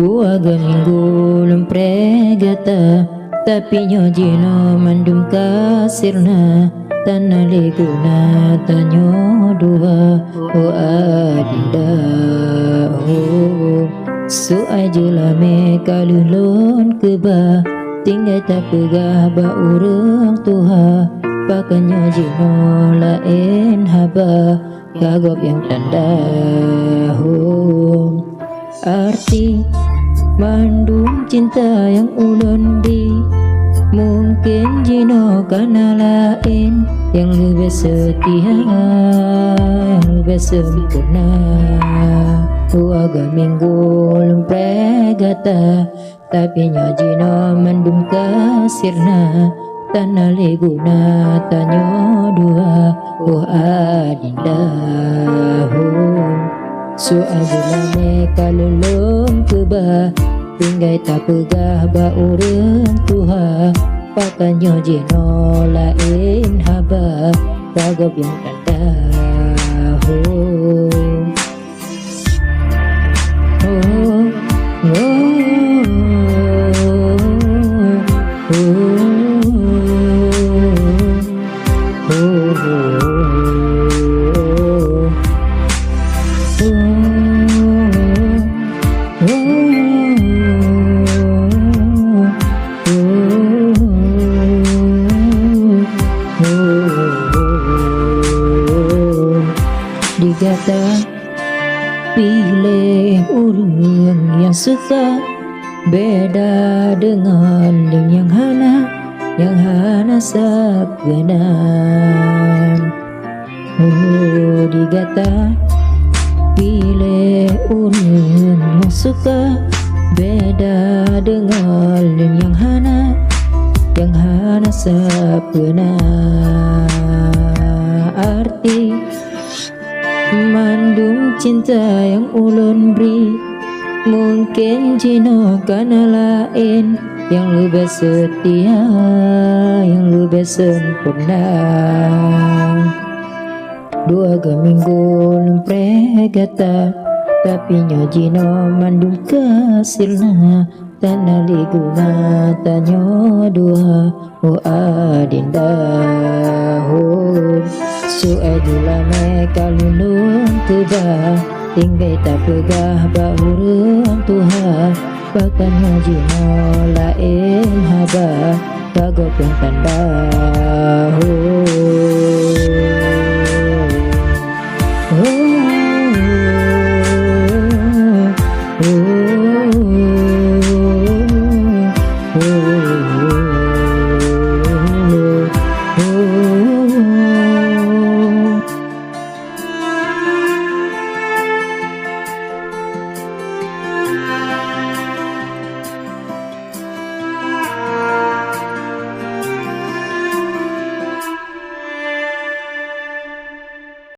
Dua minggu lempregata tapi nyojino mandum kasirna tanah leguna tanyo dua adinda su ajulame kalulun keba tinggal tak pegah ba urang tuha pakanyo jino lain haba kagop yang tanda arti mandum cinta yang ulun di mungkin jino karena lain yang lebih setia yang lebih sempurna Dua minggu lempregata tapi nyojino mandum kasirna tanah leguna tanyo dua adinda su agulame kalulun keba tinggal tak pegah ba urang tuha pakanyo jino lain haba kagop yang tanda Digata pilih urang yang suka beda dengan yang hana sakgenan digata pilih urang yang suka beda dengan yang hana sakgenan arti mandum cinta yang ulun beri mungkin jino karena lain yang lebih setia yang lebih sempurna Dua minggu lempregata tapi nyojino mandum kasirna tanah liguna tanyo dua adinda su ajulame kalulun keba tinggal tak pegah ba urang tuha bahkan nyojino lain haba kagop yang tanda